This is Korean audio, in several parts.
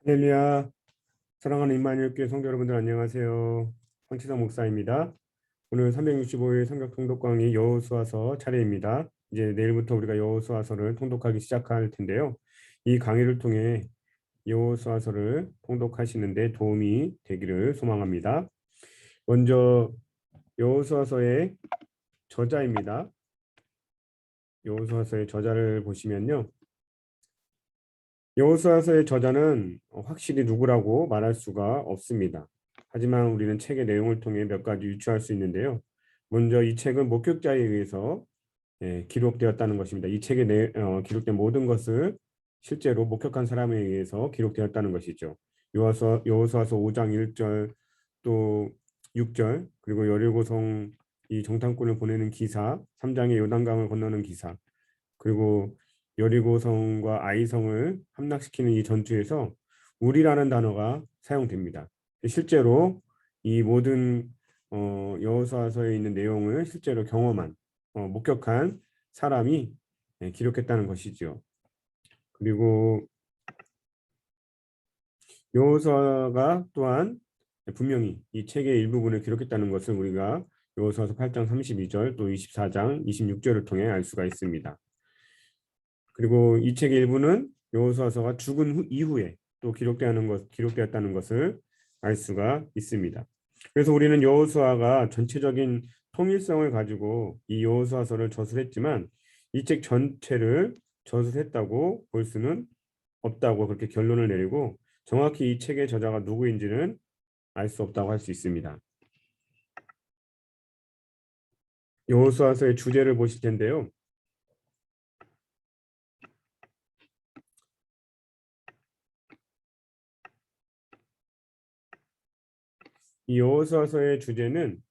할렐루야. 사랑하는 임마누엘 교회 성도 여러분들 안녕하세요. 황치성 목사입니다. 오늘 365일 성경 통독 강의 여호수아서 차례입니다. 이제 내일부터 우리가 여호수아서를 통독하기 시작할 텐데요. 이 강의를 통해 여호수아서를 통독하시는데 도움이 되기를 소망합니다. 먼저 여호수아서의 저자입니다. 여호수아서의 저자를 보시면요. 여호수아서의 저자는 확실히 누구라고 말할 수가 없습니다. 하지만 우리는 책의 내용을 통해 몇 가지 유추할 수 있는데요. 먼저 이 책은 목격자에 의해서 기록되었다는 것입니다. 이 책에 기록된 모든 것을 실제로 목격한 사람에 의해서 기록되었다는 것이죠. 여호수아서 5장 1절 또 6절 그리고 여리고성 이 정탐꾼을 보내는 기사, 3장의 요단강을 건너는 기사, 그리고 여리고성과 아이성을 함락시키는 이 전투에서 우리라는 단어가 사용됩니다. 실제로 이 모든 여호수아서에 있는 내용을 실제로 경험한 목격한 사람이 기록했다는 것이죠. 그리고 여호수아가 또한 분명히 이 책의 일부분을 기록했다는 것을 우리가 여호수아서 8장 32절 또 24장 26절을 통해 알 수가 있습니다. 그리고 이 책의 일부는 여호수아서가 죽은 이후에 또 기록되었다는 것을 알 수가 있습니다. 그래서 우리는 여호수아가 전체적인 통일성을 가지고 이 여호수아서를 저술했지만 이 책 전체를 저술했다고 볼 수는 없다고 그렇게 결론을 내리고 정확히 이 책의 저자가 누구인지는 알 수 없다고 할 수 있습니다. 여호수아서의 주제를 보실 텐데요. 이 여호수아서의 주제는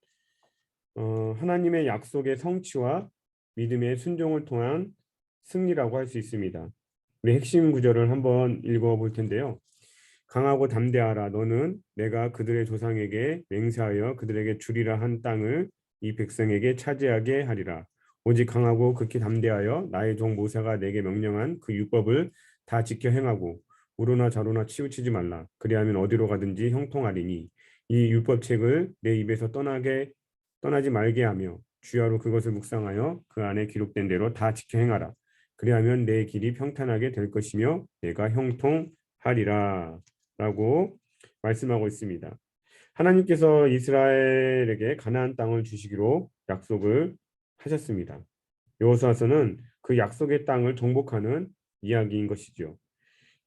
하나님의 약속의 성취와 믿음의 순종을 통한 승리라고 할 수 있습니다. 우리 핵심 구절을 한번 읽어볼 텐데요. 강하고 담대하라. 너는 내가 그들의 조상에게 맹세하여 그들에게 주리라 한 땅을 이 백성에게 차지하게 하리라. 오직 강하고 극히 담대하여 나의 종 모세가 내게 명령한 그 율법을 다 지켜 행하고 우로나 좌로나 치우치지 말라. 그리하면 어디로 가든지 형통하리니 이 율법책을 내 입에서 떠나지 말게 하며 주야로 그것을 묵상하여 그 안에 기록된 대로 다 지켜 행하라. 그리하면 내 길이 평탄하게 될 것이며 내가 형통하리라 라고 말씀하고 있습니다. 하나님께서 이스라엘에게 가나안 땅을 주시기로 약속을 하셨습니다. 여호수아서는 그 약속의 땅을 정복하는 이야기인 것이죠.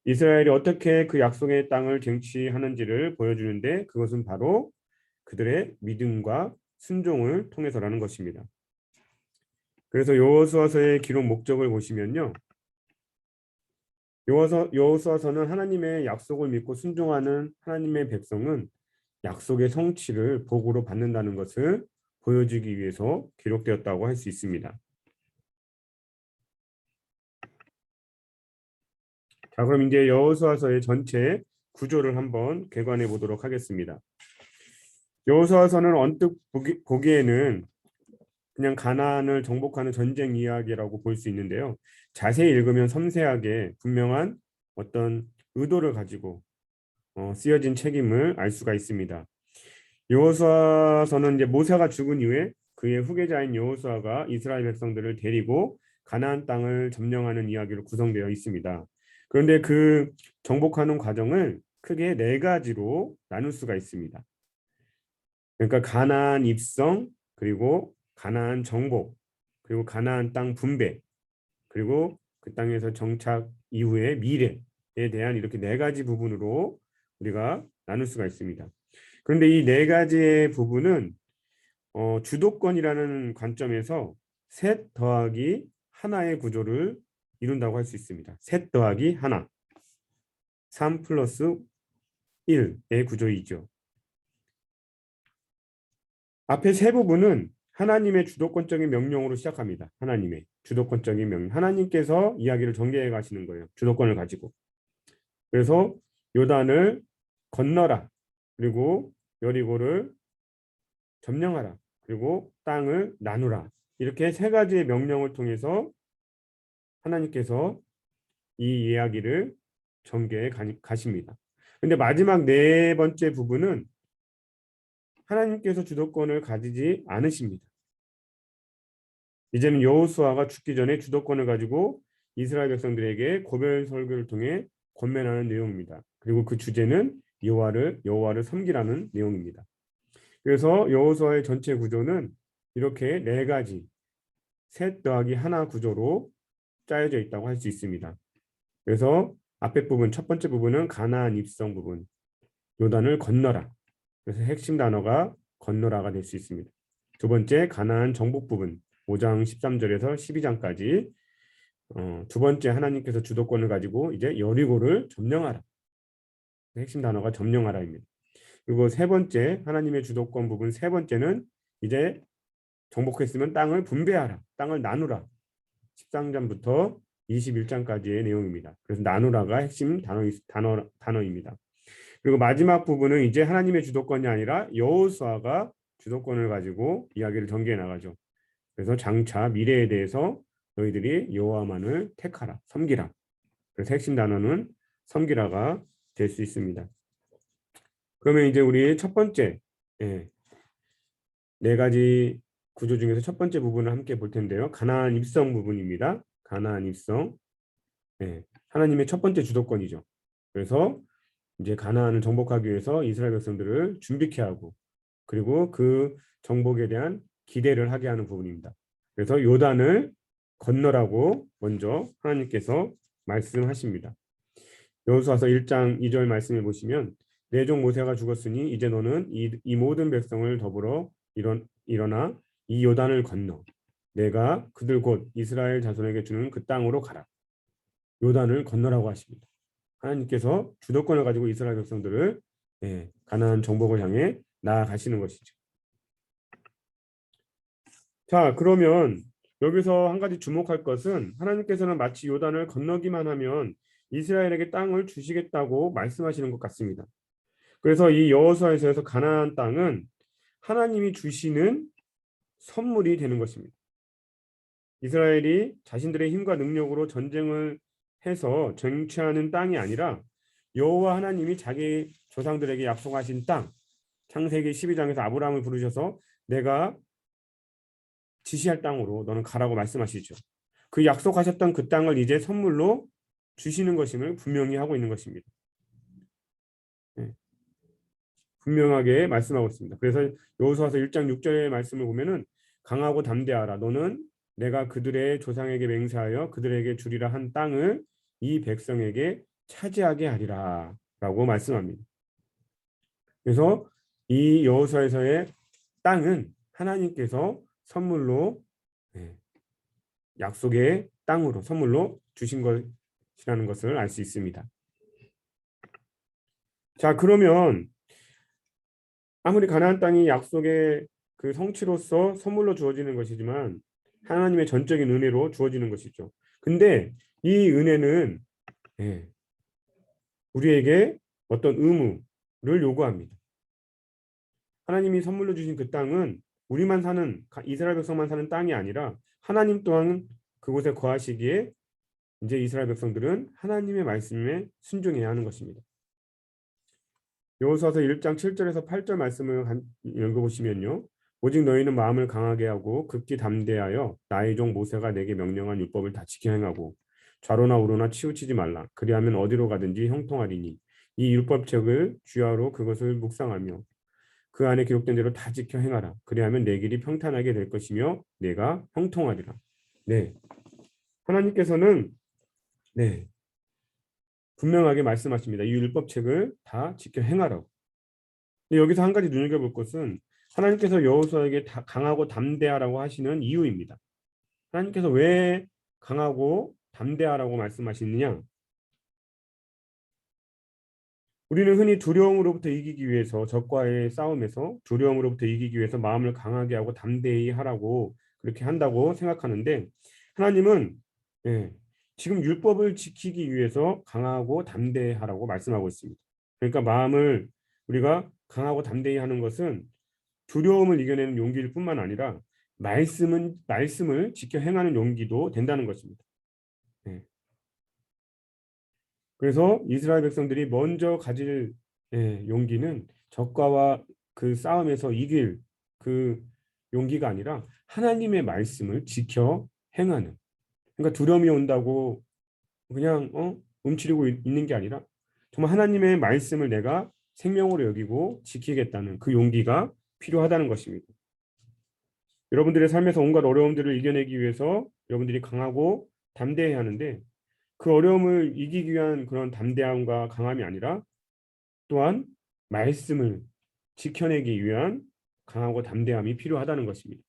이스라엘이 어떻게 그 약속의 땅을 쟁취하는지를 보여주는데 그것은 바로 그들의 믿음과 순종을 통해서라는 것입니다. 그래서 여호수아서의 기록 목적을 보시면요. 여호수아서는 하나님의 약속을 믿고 순종하는 하나님의 백성은 약속의 성취를 복으로 받는다는 것을 보여주기 위해서 기록되었다고 할 수 있습니다. 자, 그럼 이제 여호수아서의 전체 구조를 한번 개관해 보도록 하겠습니다. 여호수아서는 언뜻 보기에는 그냥 가나안을 정복하는 전쟁 이야기라고 볼 수 있는데요. 자세히 읽으면 섬세하게 분명한 어떤 의도를 가지고 쓰여진 책임을 알 수가 있습니다. 여호수아서는 이제 모세가 죽은 이후에 그의 후계자인 여호수아가 이스라엘 백성들을 데리고 가나안 땅을 점령하는 이야기로 구성되어 있습니다. 그런데 그 정복하는 과정을 크게 네 가지로 나눌 수가 있습니다. 그러니까 가나안 입성, 그리고 가나안 정복, 그리고 가나안 땅 분배, 그리고 그 땅에서 정착 이후의 미래에 대한 이렇게 네 가지 부분으로 우리가 나눌 수가 있습니다. 그런데 이 네 가지의 부분은 주도권이라는 관점에서 셋 더하기 하나의 구조를 이룬다고 할 수 있습니다. 셋 더하기 하나, 3 플러스 1의 구조이죠. 앞에 세 부분은 하나님의 주도권적인 명령으로 시작합니다. 하나님의 주도권적인 명령. 하나님께서 이야기를 전개해 가시는 거예요. 주도권을 가지고. 그래서 요단을 건너라. 그리고 여리고를 점령하라. 그리고 땅을 나누라. 이렇게 세 가지의 명령을 통해서 하나님께서 이 이야기를 전개해 가십니다. 근데 마지막 네 번째 부분은 하나님께서 주도권을 가지지 않으십니다. 이제는 여호수아가 죽기 전에 주도권을 가지고 이스라엘 백성들에게 고별 설교를 통해 권면하는 내용입니다. 그리고 그 주제는 여호와를 섬기라는 내용입니다. 그래서 여호수아의 전체 구조는 이렇게 네 가지 셋 더하기 하나 구조로 짜여져 있다고 할 수 있습니다. 그래서 앞에 부분 첫 번째 부분은 가나안 입성 부분, 요단을 건너라. 그래서 핵심 단어가 건너라가 될 수 있습니다. 두 번째 가나안 정복 부분 5장 13절에서 12장까지 두 번째 하나님께서 주도권을 가지고 이제 여리고를 점령하라. 핵심 단어가 점령하라입니다. 그리고 세 번째 하나님의 주도권 부분 세 번째는 이제 정복했으면 땅을 분배하라. 땅을 나누라. 13장부터 21장까지의 내용입니다. 그래서 나누라가 핵심 단어입니다. 그리고 마지막 부분은 이제 하나님의 주도권이 아니라 여호수아가 주도권을 가지고 이야기를 전개해 나가죠. 그래서 장차 미래에 대해서 너희들이 여호와만을 택하라, 섬기라. 그래서 핵심 단어는 섬기라가 될 수 있습니다. 그러면 이제 우리 첫 번째 네 가지 구조 중에서 첫 번째 부분을 함께 볼 텐데요. 가나안 입성 부분입니다. 가나안 입성. 하나님의 첫 번째 주도권이죠. 그래서 이제 가나안을 정복하기 위해서 이스라엘 백성들을 준비케 하고 그리고 그 정복에 대한 기대를 하게 하는 부분입니다. 그래서 요단을 건너라고 먼저 하나님께서 말씀하십니다. 여호수아서 1장 2절 말씀을 보시면 내 종 모세가 죽었으니 이제 너는 이 모든 백성을 더불어 일어나 이 요단을 건너 내가 그들 곧 이스라엘 자손에게 주는 그 땅으로 가라. 요단을 건너라고 하십니다. 하나님께서 주도권을 가지고 이스라엘 백성들을 가나안 정복을 향해 나아가시는 것이죠. 자, 그러면 여기서 한 가지 주목할 것은 하나님께서는 마치 요단을 건너기만 하면 이스라엘에게 땅을 주시겠다고 말씀하시는 것 같습니다. 그래서 이 여호수아에서 가나안 땅은 하나님이 주시는 선물이 되는 것입니다. 이스라엘이 자신들의 힘과 능력으로 전쟁을 해서 쟁취하는 땅이 아니라 여호와 하나님이 자기 조상들에게 약속하신 땅, 창세기 12장에서 아브라함을 부르셔서 내가 지시할 땅으로 너는 가라고 말씀하시죠. 그 약속하셨던 그 땅을 이제 선물로 주시는 것임을 분명히 하고 있는 것입니다. 분명하게 말씀하고 있습니다. 그래서 여호수아서 1장 6절의 말씀을 보면은 강하고 담대하라. 너는 내가 그들의 조상에게 맹세하여 그들에게 주리라 한 땅을 이 백성에게 차지하게 하리라 라고 말씀합니다. 그래서 이 여호수아에서의 땅은 하나님께서 선물로 약속의 땅으로 선물로 주신 것이라는 것을 알 수 있습니다. 자, 그러면 아무리 가나안 땅이 약속의 그 성취로서 선물로 주어지는 것이지만 하나님의 전적인 은혜로 주어지는 것이죠. 근데 이 은혜는 우리에게 어떤 의무를 요구합니다. 하나님이 선물로 주신 그 땅은 우리만 사는 이스라엘 백성만 사는 땅이 아니라 하나님 또한 그곳에 거하시기에 이제 이스라엘 백성들은 하나님의 말씀에 순종해야 하는 것입니다. 여호수아서 1장 7절에서 8절 말씀을 읽어보시면요. 오직 너희는 마음을 강하게 하고 극히 담대하여 나의 종 모세가 내게 명령한 율법을 다 지켜 행하고 좌로나 우로나 치우치지 말라. 그리하면 어디로 가든지 형통하리니 이 율법책을 주야로 그것을 묵상하며 그 안에 기록된 대로 다 지켜 행하라. 그리하면 내 길이 평탄하게 될 것이며 내가 형통하리라. 네, 하나님께서는 분명하게 말씀하십니다. 이 율법책을 다 지켜 행하라고. 근데 여기서 한 가지 눈여겨볼 것은 하나님께서 여호수아에게 강하고 담대하라고 하시는 이유입니다. 하나님께서 왜 강하고 담대하라고 말씀하시느냐? 우리는 흔히 두려움으로부터 이기기 위해서 적과의 싸움에서 두려움으로부터 이기기 위해서 마음을 강하게 하고 담대히 하라고 그렇게 한다고 생각하는데 하나님은 지금 율법을 지키기 위해서 강하고 담대하라고 말씀하고 있습니다. 그러니까 마음을 우리가 강하고 담대히 하는 것은 두려움을 이겨내는 용기일 뿐만 아니라 말씀을 지켜 행하는 용기도 된다는 것입니다. 그래서 이스라엘 백성들이 먼저 가질 용기는 적과와 그 싸움에서 이길 그 용기가 아니라 하나님의 말씀을 지켜 행하는. 그러니까 두려움이 온다고 그냥 움츠리고 있는 게 아니라 정말 하나님의 말씀을 내가 생명으로 여기고 지키겠다는 그 용기가 필요하다는 것입니다. 여러분들의 삶에서 온갖 어려움들을 이겨내기 위해서 여러분들이 강하고 담대해야 하는데 그 어려움을 이기기 위한 그런 담대함과 강함이 아니라 또한 말씀을 지켜내기 위한 강하고 담대함이 필요하다는 것입니다.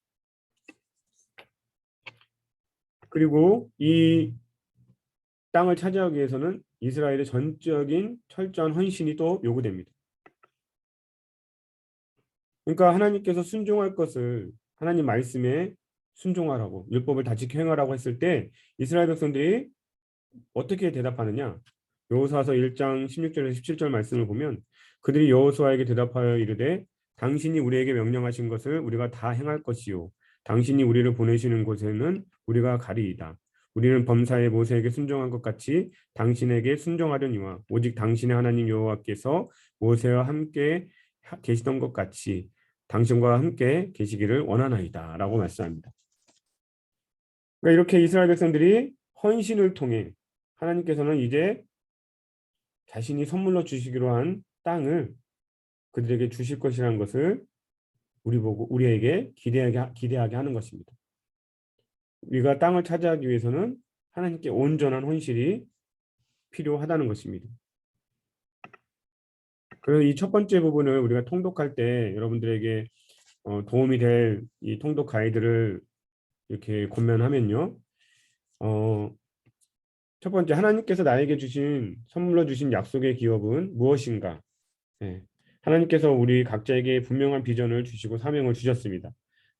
그리고 이 땅을 차지하기 위해서는 이스라엘의 전적인 철저한 헌신이 또 요구됩니다. 그러니까 하나님께서 순종할 것을 하나님 말씀에 순종하라고 율법을 다 지켜 행하라고 했을 때 이스라엘 백성들이 어떻게 대답하느냐? 여호수아서 1장 16절에서 17절 말씀을 보면 그들이 여호수아에게 대답하여 이르되 당신이 우리에게 명령하신 것을 우리가 다 행할 것이요 당신이 우리를 보내시는 곳에는 우리가 가리이다. 우리는 범사에 모세에게 순종한 것 같이 당신에게 순종하려니와 오직 당신의 하나님 여호와께서 모세와 함께 계시던 것 같이 당신과 함께 계시기를 원하나이다 라고 말씀합니다. 그러니까 이렇게 이스라엘 백성들이 헌신을 통해 하나님께서는 이제 자신이 선물로 주시기로 한 땅을 그들에게 주실 것이라는 것을 우리에게 기대하게 하는 것입니다. 우리가 땅을 차지하기 위해서는 하나님께 온전한 헌신이 필요하다는 것입니다. 그래서 이 첫 번째 부분을 우리가 통독할 때 여러분들에게 도움이 될 이 통독 가이드를 이렇게 권면하면요. 첫 번째, 하나님께서 나에게 주신 선물로 주신 약속의 기업은 무엇인가? 네. 하나님께서 우리 각자에게 분명한 비전을 주시고 사명을 주셨습니다.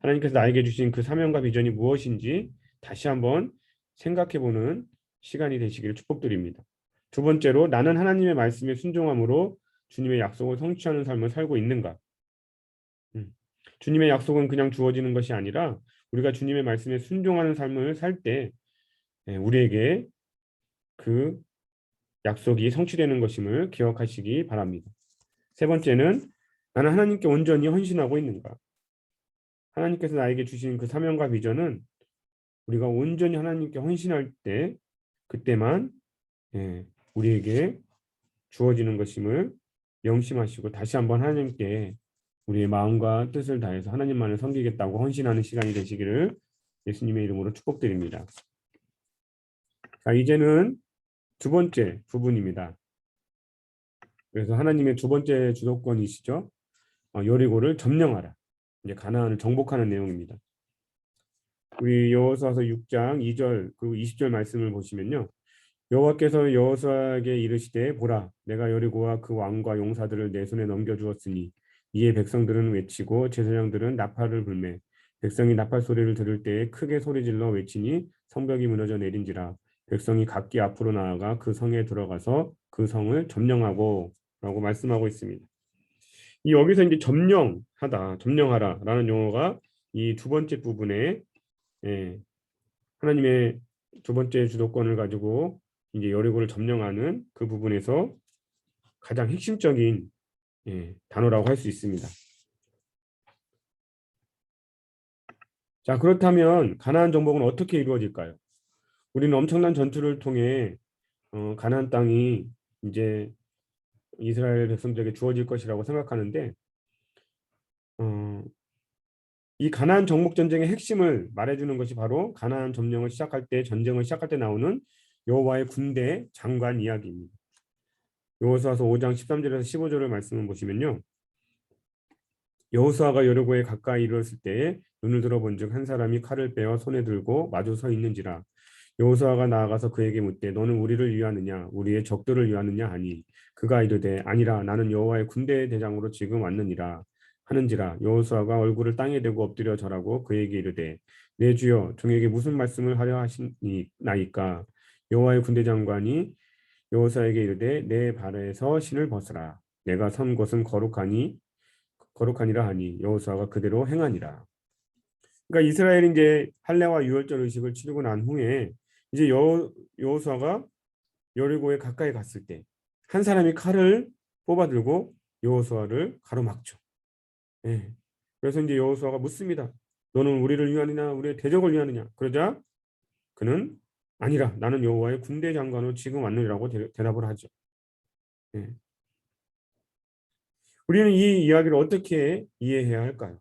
하나님께서 나에게 주신 그 사명과 비전이 무엇인지 다시 한번 생각해보는 시간이 되시기를 축복드립니다. 두 번째로, 나는 하나님의 말씀에 순종함으로 주님의 약속을 성취하는 삶을 살고 있는가? 주님의 약속은 그냥 주어지는 것이 아니라 우리가 주님의 말씀에 순종하는 삶을 살 때 우리에게 그 약속이 성취되는 것임을 기억하시기 바랍니다. 세 번째는 나는 하나님께 온전히 헌신하고 있는가? 하나님께서 나에게 주신 그 사명과 비전은 우리가 온전히 하나님께 헌신할 때 그때만 우리에게 주어지는 것임을 명심하시고 다시 한번 하나님께 우리의 마음과 뜻을 다해서 하나님만을 섬기겠다고 헌신하는 시간이 되시기를 예수님의 이름으로 축복드립니다. 자, 이제는 두 번째 부분입니다. 그래서 하나님의 두 번째 주도권이시죠. 여리고를 점령하라. 이제 가나안을 정복하는 내용입니다. 우리 여호수아서 6장 2절 그리고 20절 말씀을 보시면요. 여호와께서 여호수아에게 이르시되 보라 내가 여리고와 그 왕과 용사들을 내 손에 넘겨주었으니 이에 백성들은 외치고 제사장들은 나팔을 불매 백성이 나팔 소리를 들을 때에 크게 소리질러 외치니 성벽이 무너져 내린지라 백성이 각기 앞으로 나아가 그 성에 들어가서 그 성을 점령하고 라고 말씀하고 있습니다. 이 여기서 이제 점령하라라는 용어가 이 두 번째 부분에 하나님의 두 번째 주도권을 가지고 이제 여리고를 점령하는 그 부분에서 가장 핵심적인 단어라고 할 수 있습니다. 자, 그렇다면 가나안 정복은 어떻게 이루어질까요? 우리는 엄청난 전투를 통해 가나안 땅이 이제 이스라엘 백성들에게 주어질 것이라고 생각하는데 이 가나안 정복 전쟁의 핵심을 말해주는 것이 바로 가나안 전쟁을 시작할 때 나오는 여호와의 군대 장관 이야기입니다. 여호수아서 5장 13절에서 15절의 말씀을 보시면요. 여호수아가 여리고에 가까이 이르렀을 때에 눈을 들어본즉 한 사람이 칼을 빼어 손에 들고 마주 서 있는지라. 여호수아가 나아가서 그에게 묻되 너는 우리를 위하느냐 우리의 적들을 위하느냐 하니 그가 이르되 아니라 나는 여호와의 군대 대장으로 지금 왔느니라 하는지라. 여호수아가 얼굴을 땅에 대고 엎드려 절하고 그에게 이르되 내 주여 종에게 무슨 말씀을 하려 하시나이까. 여호와의 군대 장관이 여호수아에게 이르되 내 발에서 신을 벗으라. 내가 선 곳은 거룩하니라 하니 여호수아가 그대로 행하니라. 그러니까 이스라엘이 이제 할례와 유월절 의식을 치르고 난 후에 이제 여호수아가 여리고에 가까이 갔을 때 한 사람이 칼을 뽑아들고 여호수아를 가로막죠. 예. 그래서 이제 여호수아가 묻습니다. 너는 우리를 위하느냐 우리의 대적을 위하느냐. 그러자 그는 아니라 나는 여호와의 군대 장관으로 지금 왔느니라고 대답을 하죠. 예. 우리는 이 이야기를 어떻게 이해해야 할까요?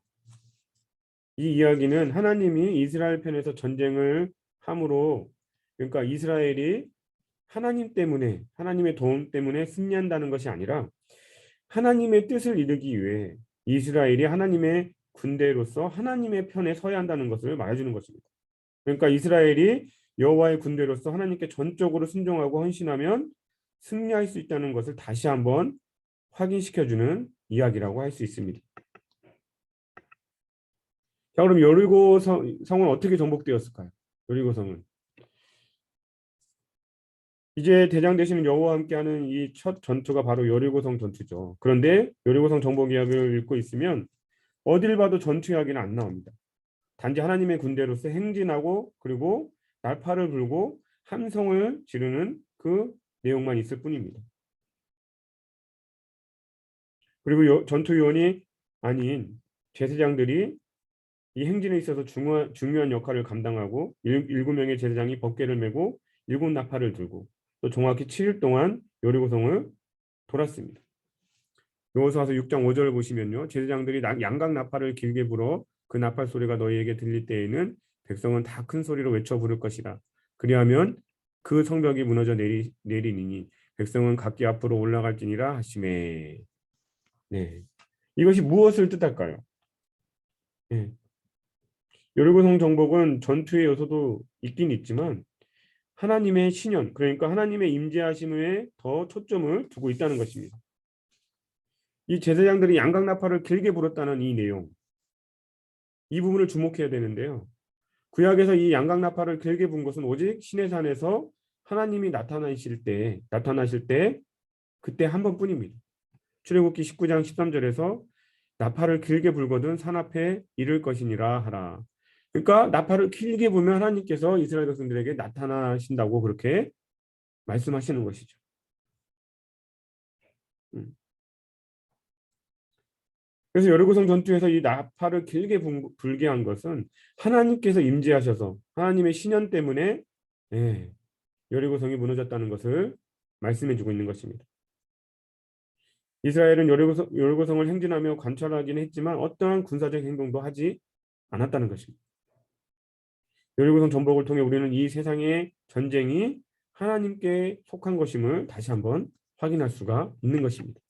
이 이야기는 하나님이 이스라엘 편에서 전쟁을 함으로, 그러니까 이스라엘이 하나님 때문에, 하나님의 도움 때문에 승리한다는 것이 아니라 하나님의 뜻을 이루기 위해 이스라엘이 하나님의 군대로서 하나님의 편에 서야 한다는 것을 말해주는 것입니다. 그러니까 이스라엘이 여호와의 군대로서 하나님께 전적으로 순종하고 헌신하면 승리할 수 있다는 것을 다시 한번 확인시켜주는 이야기라고 할 수 있습니다. 자, 그럼 여리고 성은 어떻게 정복되었을까요? 여리고 성은 이제 대장 되시는 여호와와 함께하는 이 첫 전투가 바로 여리고성 전투죠. 그런데 여리고성 정복 이야기를 읽고 있으면 어딜 봐도 전투 이야기는 안 나옵니다. 단지 하나님의 군대로서 행진하고 그리고 날파를 불고 함성을 지르는 그 내용만 있을 뿐입니다. 그리고 전투 요원이 아닌 제사장들이 이 행진에 있어서 중요한 역할을 감당하고 7명의 제사장이 법궤를 메고 7나팔을 들고 또 정확히 7일 동안 여리고성을 돌았습니다. 여호수아서 6장 5절을 보시면요. 제사장들이 양각 나팔을 길게 불어 그 나팔 소리가 너희에게 들릴 때에는 백성은 다 큰 소리로 외쳐 부를 것이라. 그리하면 그 성벽이 무너져 내리니 백성은 각기 앞으로 올라갈지니라 하시매. 네. 이것이 무엇을 뜻할까요? 네. 여리고성 정복은 전투의 요소도 있긴 있지만 하나님의 신현, 그러니까 하나님의 임재하심에 더 초점을 두고 있다는 것입니다. 이 제사장들이 양각나팔을 길게 불었다는 이 내용, 이 부분을 주목해야 되는데요. 구약에서 이 양각나팔을 길게 분 것은 오직 시내산에서 하나님이 나타나실 때 그때 한 번뿐입니다. 출애굽기 19장 13절에서 나팔을 길게 불거든 산 앞에 이를 것이니라 하라. 그러니까 나팔을 길게 불면 하나님께서 이스라엘 백성들에게 나타나신다고 그렇게 말씀하시는 것이죠. 그래서 여리고성 전투에서 이 나팔을 길게 불게 한 것은 하나님께서 임재하셔서 하나님의 신현 때문에 여리고성이 무너졌다는 것을 말씀해주고 있는 것입니다. 이스라엘은 여리고성을 행진하며 관찰하긴 했지만 어떠한 군사적 행동도 하지 않았다는 것입니다. 여리고성 정복을 통해 우리는 이 세상의 전쟁이 하나님께 속한 것임을 다시 한번 확인할 수가 있는 것입니다.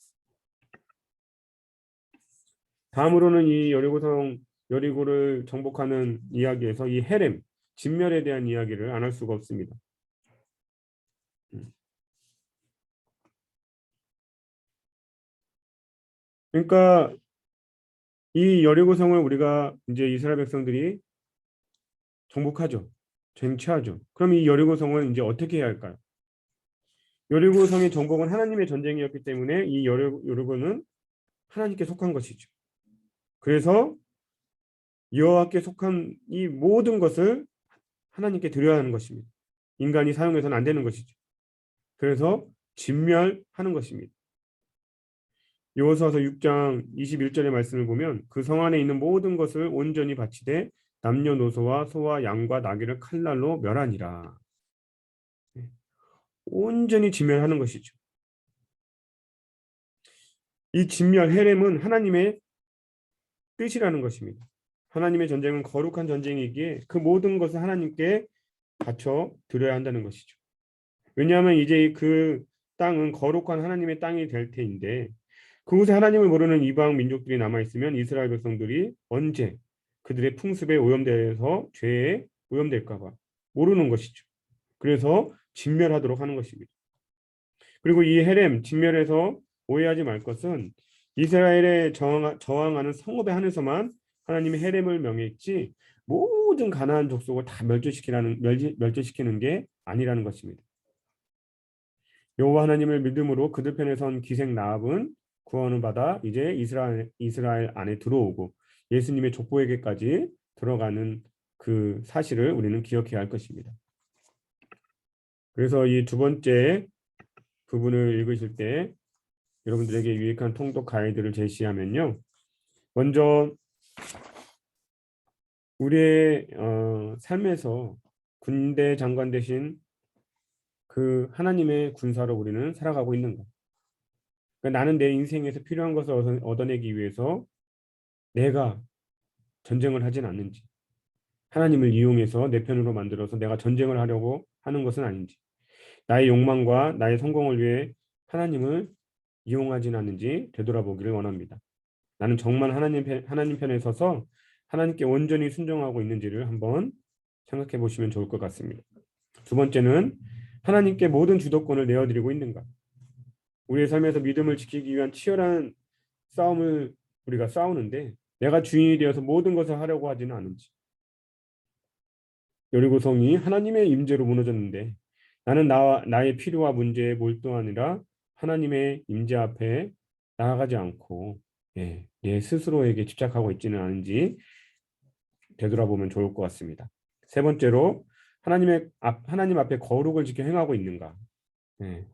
다음으로는 이 여리고를 정복하는 이야기에서 이 헤렘, 진멸에 대한 이야기를 안 할 수가 없습니다. 그러니까 이 여리고성을 우리가 이제 이스라엘 백성들이 정복하죠. 쟁취하죠. 그럼 이 여리고성은 이제 어떻게 해야 할까요? 여리고성의 정복은 하나님의 전쟁이었기 때문에 이 여리고는 하나님께 속한 것이죠. 그래서 여호와께 속한 이 모든 것을 하나님께 드려야 하는 것입니다. 인간이 사용해서는 안 되는 것이죠. 그래서 진멸하는 것입니다. 여호수아서 6장 21절의 말씀을 보면 그 성 안에 있는 모든 것을 온전히 바치되 남녀노소와 소와 양과 나귀를 칼날로 멸하니라. 온전히 진멸하는 것이죠. 이 진멸 헤렘은 하나님의 뜻이라는 것입니다. 하나님의 전쟁은 거룩한 전쟁이기에 그 모든 것을 하나님께 바쳐 드려야 한다는 것이죠. 왜냐하면 이제 그 땅은 거룩한 하나님의 땅이 될 테인데 그곳에 하나님을 모르는 이방 민족들이 남아있으면 이스라엘 백성들이 언제 그들의 풍습에 오염돼서 죄에 오염될까 봐 모르는 것이죠. 그래서 진멸하도록 하는 것입니다. 그리고 이 헤렘 진멸에서 오해하지 말 것은 이스라엘에 저항하는 성읍에 한해서만 하나님의 헤렘을 명했지 모든 가나안 족속을 다 멸절시키는 게 아니라는 것입니다. 여호와 하나님을 믿음으로 그들 편에 선 기생 라합은 구원을 받아 이제 이스라엘 안에 들어오고 예수님의 족보에게까지 들어가는 그 사실을 우리는 기억해야 할 것입니다. 그래서 이 두 번째 부분을 읽으실 때 여러분들에게 유익한 통독 가이드를 제시하면요. 먼저 우리의 삶에서 군대 장관 대신 그 하나님의 군사로 우리는 살아가고 있는 것. 그러니까 나는 내 인생에서 필요한 것을 얻어내기 위해서 내가 전쟁을 하진 않는지, 하나님을 이용해서 내 편으로 만들어서 내가 전쟁을 하려고 하는 것은 아닌지, 나의 욕망과 나의 성공을 위해 하나님을 이용하진 않는지 되돌아보기를 원합니다. 나는 정말 하나님 편에 서서 하나님께 온전히 순종하고 있는지를 한번 생각해 보시면 좋을 것 같습니다. 두 번째는 하나님께 모든 주도권을 내어드리고 있는가. 우리의 삶에서 믿음을 지키기 위한 치열한 싸움을 우리가 싸우는데 내가 주인이 되어서 모든 것을 하려고 하지는 않은지. 여리고성이 하나님의 임재로 무너졌는데 나는 나의 필요와 문제에 몰두하느라 하나님의 임재 앞에 나아가지 않고 내 스스로에게 집착하고 있지는 않은지 되돌아보면 좋을 것 같습니다. 세 번째로 하나님 앞에 거룩을 지켜 행하고 있는가. 예.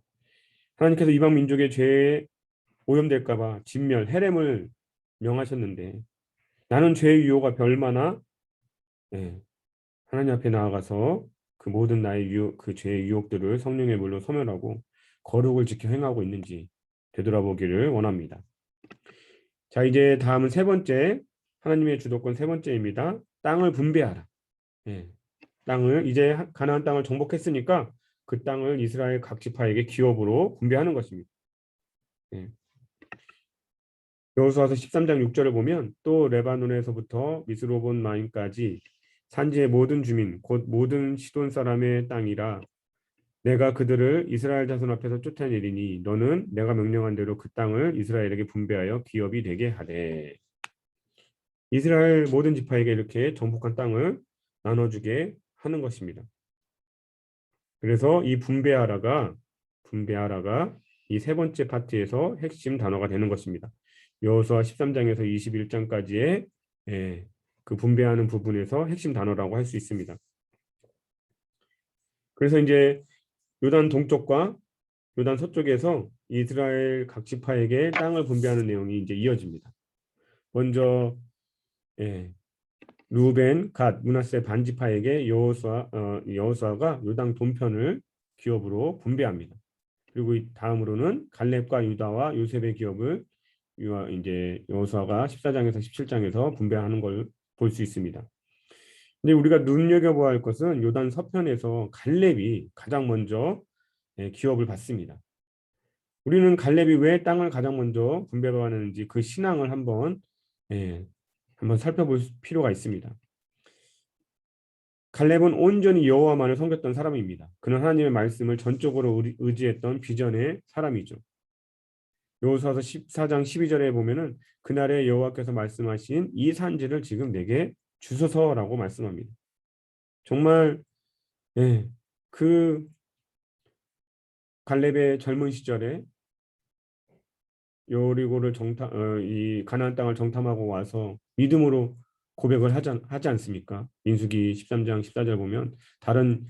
하나님께서 이방 민족의 죄에 오염될까 봐 진멸, 해렘을 명하셨는데 나는 죄의 유혹 앞에 얼마나 하나님 앞에 나아가서 그 모든 나의 그 죄의 유혹들을 성령의 물로 소멸하고 거룩을 지켜 행하고 있는지 되돌아보기를 원합니다. 자, 이제 다음은 세 번째, 하나님의 주도권 세 번째입니다. 땅을 분배하라. 땅을 이제 가나안 땅을 정복했으니까 그 땅을 이스라엘 각 지파에게 기업으로 분배하는 것입니다. 여호수아서 13장 6절을 보면 또 레바논에서부터 미스로본 마임까지 산지의 모든 주민 곧 모든 시돈 사람의 땅이라 내가 그들을 이스라엘 자손 앞에서 쫓아내리니 너는 내가 명령한 대로 그 땅을 이스라엘에게 분배하여 기업이 되게 하래. 이스라엘 모든 지파에게 이렇게 정복한 땅을 나눠주게 하는 것입니다. 그래서 이 분배하라가 이 세 번째 파트에서 핵심 단어가 되는 것입니다. 여호수아 13장에서 21장까지의 그 분배하는 부분에서 핵심 단어라고 할 수 있습니다. 그래서 이제 요단 동쪽과 요단 서쪽에서 이스라엘 각 지파에게 땅을 분배하는 내용이 이제 이어집니다. 먼저 루벤, 갓, 므낫세 반지파에게 여호수아가 요단 동편을 기업으로 분배합니다. 그리고 다음으로는 갈렙과 유다와 요셉의 기업을 이제 여호수아가 14장에서 17장에서 분배하는 걸 볼 수 있습니다. 근데 우리가 눈여겨봐야 할 것은 요단 서편에서 갈렙이 가장 먼저 기업을 받습니다. 우리는 갈렙이 왜 땅을 가장 먼저 분배받았는지 그 신앙을 한번 살펴볼 필요가 있습니다. 갈렙은 온전히 여호와만을 섬겼던 사람입니다. 그는 하나님의 말씀을 전적으로 의지했던 비전의 사람이죠. 여호수아서 14장 12절에 보면은 그날에 여호와께서 말씀하신 이 산지를 지금 내게 주소서라고 말씀합니다. 정말 그 갈렙의 젊은 시절에 여리고를 이 가나안 땅을 정탐하고 와서 믿음으로 고백을 하지 않습니까? 민수기 13장 14절 보면 다른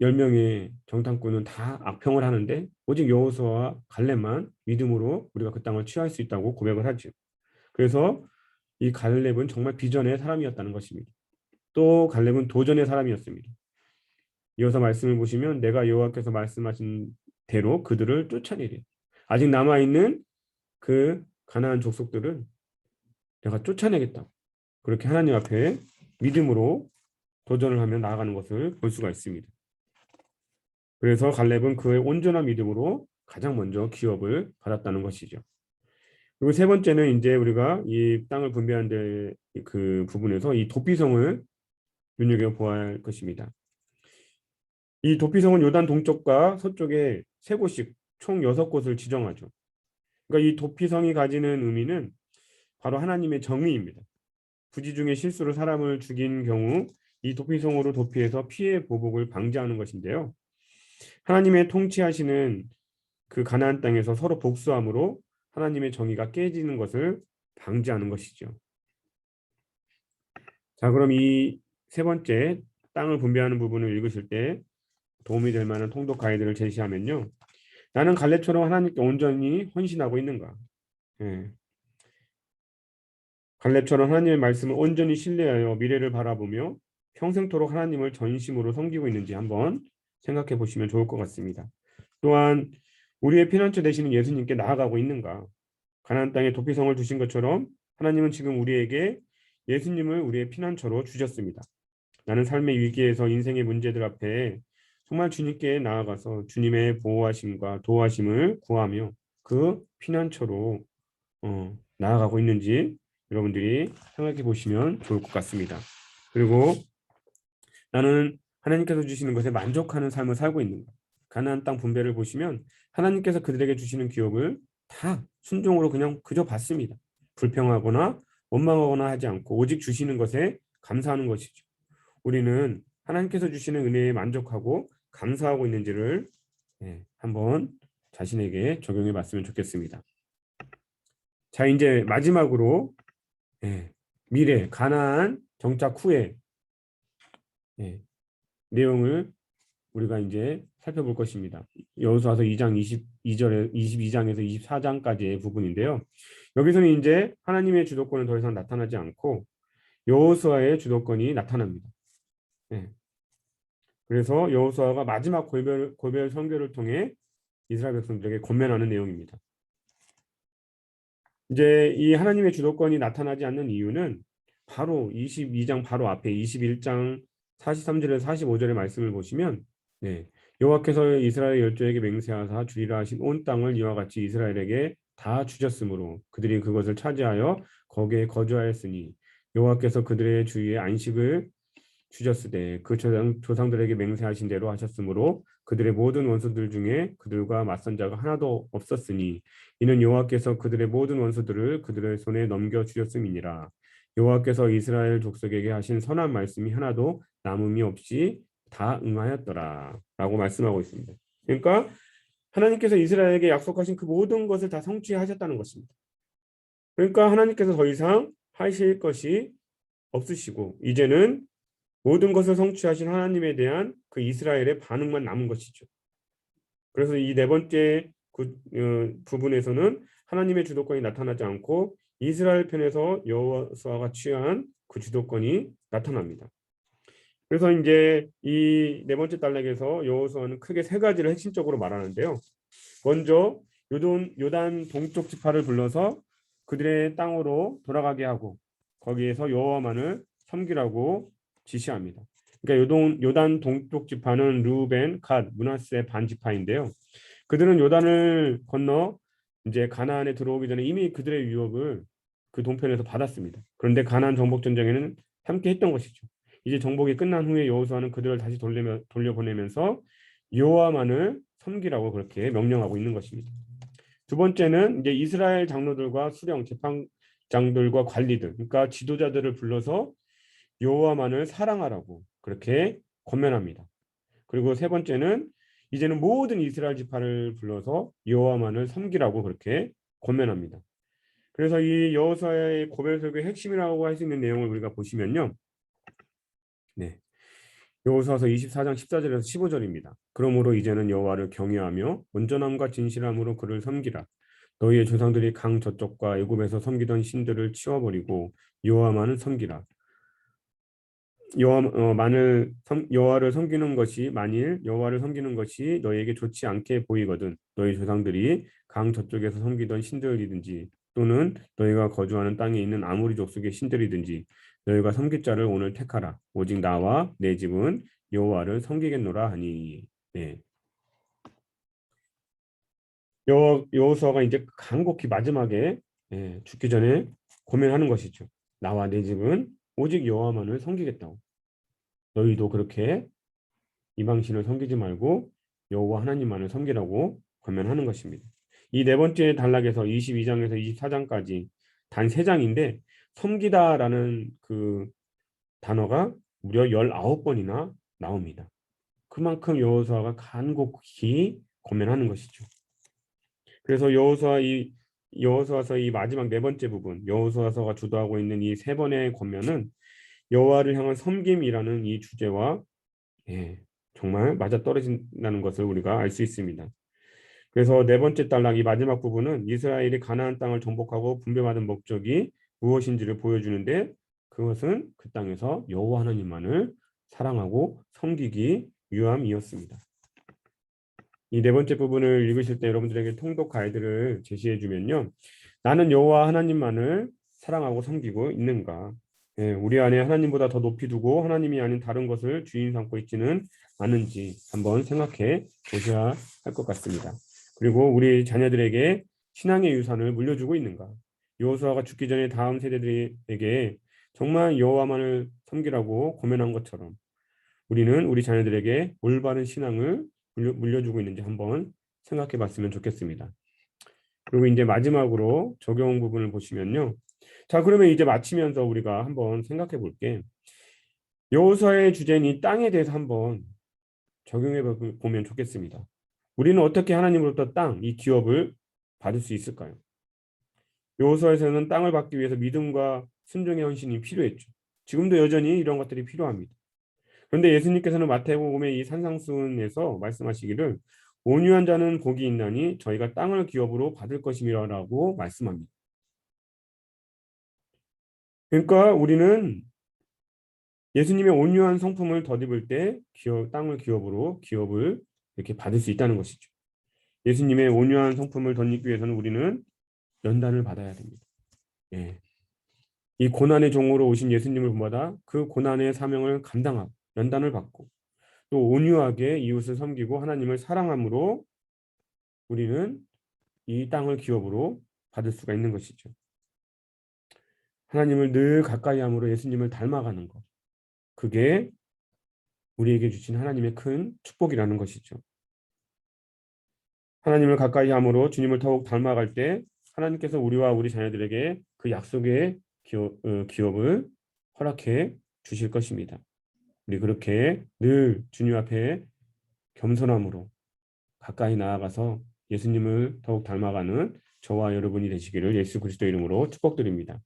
10명의 정탐꾼은 다 악평을 하는데 오직 여호수아와 갈렙만 믿음으로 우리가 그 땅을 취할 수 있다고 고백을 하죠. 그래서 이 갈렙은 정말 비전의 사람이었다는 것입니다. 또 갈렙은 도전의 사람이었습니다. 이어서 말씀을 보시면 내가 여호와께서 말씀하신 대로 그들을 쫓아내리. 아직 남아있는 그 가나안 족속들을 내가 쫓아내겠다. 그렇게 하나님 앞에 믿음으로 도전을 하며 나아가는 것을 볼 수가 있습니다. 그래서 갈렙은 그의 온전한 믿음으로 가장 먼저 기업을 받았다는 것이죠. 그리고 세 번째는 이제 우리가 이 땅을 분배하는 그 부분에서 이 도피성을 눈여겨보아야 할 것입니다. 이 도피성은 요단 동쪽과 서쪽에 세 곳씩 총 6곳을 지정하죠. 그러니까 이 도피성이 가지는 의미는 바로 하나님의 정의입니다. 부지 중에 실수로 사람을 죽인 경우 이 도피성으로 도피해서 피해 보복을 방지하는 것인데요. 하나님의 통치하시는 그 가나안 땅에서 서로 복수함으로 하나님의 정의가 깨지는 것을 방지하는 것이죠. 자, 그럼 이 세 번째 땅을 분배하는 부분을 읽으실 때 도움이 될 만한 통독 가이드를 제시하면요. 나는 갈렙처럼 하나님께 온전히 헌신하고 있는가? 예. 갈렙처럼 하나님의 말씀을 온전히 신뢰하여 미래를 바라보며 평생토록 하나님을 전심으로 섬기고 있는지 한번 생각해 보시면 좋을 것 같습니다. 또한 우리의 피난처 되시는 예수님께 나아가고 있는가? 가나안 땅에 도피성을 주신 것처럼 하나님은 지금 우리에게 예수님을 우리의 피난처로 주셨습니다. 나는 삶의 위기에서 인생의 문제들 앞에 정말 주님께 나아가서 주님의 보호하심과 도와심을 구하며 그 피난처로 나아가고 있는지 여러분들이 생각해 보시면 좋을 것 같습니다. 그리고 나는 하나님께서 주시는 것에 만족하는 삶을 살고 있는가? 가나안 땅 분배를 보시면 하나님께서 그들에게 주시는 기업을 다 순종으로 그냥 그저 받습니다. 불평하거나 원망하거나 하지 않고 오직 주시는 것에 감사하는 것이죠. 우리는 하나님께서 주시는 은혜에 만족하고 감사하고 있는지를 한번 자신에게 적용해 봤으면 좋겠습니다. 자, 이제 마지막으로 미래 가나안 정착 후에 내용을 우리가 이제 살펴볼 것입니다. 여호수아서 2장 22절에 22장에서 24장까지의 부분인데요. 여기서는 이제 하나님의 주도권은 더 이상 나타나지 않고 여호수아의 주도권이 나타납니다. 그래서 여호수아가 마지막 고별 선교를 통해 이스라엘 백성들에게 권면하는 내용입니다. 이제 이 하나님의 주도권이 나타나지 않는 이유는 바로 22장 바로 앞에 21장 43절에서 45절의 말씀을 보시면 여호와께서 이스라엘 열조에게 맹세하사 주리라 하신 온 땅을 이와 같이 이스라엘에게 다 주셨으므로 그들이 그것을 차지하여 거기에 거주하였으니 여호와께서 그들의 주위에 안식을 주셨으되 그 조상들에게 맹세하신 대로 하셨으므로 그들의 모든 원수들 중에 그들과 맞선 자가 하나도 없었으니 이는 여호와께서 그들의 모든 원수들을 그들의 손에 넘겨 주셨음이니라. 여호와께서 이스라엘 족속에게 하신 선한 말씀이 하나도 남음이 없이 다 응하였더라 라고 말씀하고 있습니다. 그러니까 하나님께서 이스라엘에게 약속하신 그 모든 것을 다 성취하셨다는 것입니다. 그러니까 하나님께서 더 이상 하실 것이 없으시고 이제는 모든 것을 성취하신 하나님에 대한 그 이스라엘의 반응만 남은 것이죠. 그래서 이 네 번째 부분에서는 하나님의 주도권이 나타나지 않고 이스라엘 편에서 여호수아가 취한 그 주도권이 나타납니다. 그래서 이제 이 네 번째 단락에서 여호수아는 크게 세 가지를 핵심적으로 말하는데요. 먼저 요단 동쪽 지파를 불러서 그들의 땅으로 돌아가게 하고 거기에서 여호와만을 섬기라고 지시합니다. 그러니까 요단 동쪽 지파는 르우벤, 갓, 므낫세 반 지파인데요. 그들은 요단을 건너 이제 가나안에 들어오기 전에 이미 그들의 유업을 그 동편에서 받았습니다. 그런데 가나안 정복 전쟁에는 함께 했던 것이죠. 이제 정복이 끝난 후에 여호수아는 그들을 다시 돌려보내면서 여호와만을 섬기라고 그렇게 명령하고 있는 것입니다. 두 번째는 이제 이스라엘 장로들과 수령, 재판장들과 관리들, 그러니까 지도자들을 불러서 여호와만을 사랑하라고 그렇게 권면합니다. 그리고 세 번째는 이제는 모든 이스라엘 지파를 불러서 여호와만을 섬기라고 그렇게 권면합니다. 그래서 이 여호수아의 고별설교의 핵심이라고 할 수 있는 내용을 우리가 보시면요. 여호수아서 24장 14절에서 15절입니다. 그러므로 이제는 여호와를 경외하며 온전함과 진실함으로 그를 섬기라. 너희의 조상들이 강 저쪽과 애굽에서 섬기던 신들을 치워버리고 여호와만을 섬기라. 여호와를 섬기는 것이 만일 여호와를 섬기는 것이 너희에게 좋지 않게 보이거든 너희 조상들이 강 저쪽에서 섬기던 신들이든지 또는 너희가 거주하는 땅에 있는 아무리 족속의 신들이든지 너희가 섬길 자를 오늘 택하라. 오직 나와 내 집은 여호와를 섬기겠노라 하니. 여호수아가 이제 간곡히 마지막에 죽기 전에 고민하는 것이죠. 나와 내 집은 오직 여호와만을 섬기겠다고. 너희도 그렇게 이방신을 섬기지 말고 여호와 하나님만을 섬기라고 권면하는 것입니다. 이 네 번째 단락에서 22장에서 24장까지 단 3장인데 섬기다라는 그 단어가 무려 19번이나 나옵니다. 그만큼 여호수아가 간곡히 권면하는 것이죠. 그래서 여호수아서 이 마지막 네 번째 부분, 여호수아서가 주도하고 있는 이 3번의 권면은 여호와를 향한 섬김이라는 이 주제와 정말 맞아떨어진다는 것을 우리가 알 수 있습니다. 그래서 네 번째 단락 이 마지막 부분은 이스라엘이 가나안 땅을 정복하고 분배받은 목적이 무엇인지를 보여주는데 그것은 그 땅에서 여호와 하나님만을 사랑하고 섬기기 위함이었습니다. 이 네 번째 부분을 읽으실 때 여러분들에게 통독 가이드를 제시해 주면요. 나는 여호와 하나님만을 사랑하고 섬기고 있는가? 예, 우리 안에 하나님보다 더 높이 두고 하나님이 아닌 다른 것을 주인 삼고 있지는 않은지 한번 생각해 보셔야 할 것 같습니다. 그리고 우리 자녀들에게 신앙의 유산을 물려주고 있는가? 여호수아가 죽기 전에 다음 세대들에게 정말 여호와만을 섬기라고 고면한 것처럼 우리는 우리 자녀들에게 올바른 신앙을 물려주고 있는지 한번 생각해 봤으면 좋겠습니다. 그리고 이제 마지막으로 적용 부분을 보시면요. 자, 그러면 이제 마치면서 우리가 한번 생각해 볼게. 여호수아의 주제는 이 땅에 대해서 한번 적용해 보면 좋겠습니다. 우리는 어떻게 하나님으로부터 땅, 이 기업을 받을 수 있을까요? 여호수아에서는 땅을 받기 위해서 믿음과 순종의 헌신이 필요했죠. 지금도 여전히 이런 것들이 필요합니다. 그런데 예수님께서는 마태복음의 이 산상수훈에서 말씀하시기를 온유한 자는 복이 있나니 저희가 땅을 기업으로 받을 것임이라고 말씀합니다. 그러니까 우리는 예수님의 온유한 성품을 덧입을 때 땅을 기업을 이렇게 받을 수 있다는 것이죠. 예수님의 온유한 성품을 덧입기 위해서는 우리는 연단을 받아야 됩니다. 예. 이 고난의 종으로 오신 예수님을 본받아 그 고난의 사명을 감당하고 연단을 받고 또 온유하게 이웃을 섬기고 하나님을 사랑함으로 우리는 이 땅을 기업으로 받을 수가 있는 것이죠. 하나님을 늘 가까이 함으로 예수님을 닮아가는 것. 그게 우리에게 주신 하나님의 큰 축복이라는 것이죠. 하나님을 가까이 함으로 주님을 더욱 닮아갈 때 하나님께서 우리와 우리 자녀들에게 그 약속의 기업을 허락해 주실 것입니다. 우리 그렇게 늘 주님 앞에 겸손함으로 가까이 나아가서 예수님을 더욱 닮아가는 저와 여러분이 되시기를 예수 그리스도 이름으로 축복드립니다.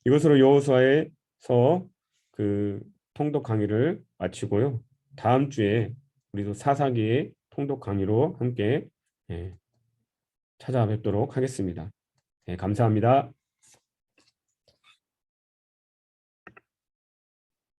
이것으로 여호수아에서 그 통독 강의를 마치고요. 다음 주에 우리도 사사기의 통독 강의로 함께 찾아뵙도록 하겠습니다. 감사합니다.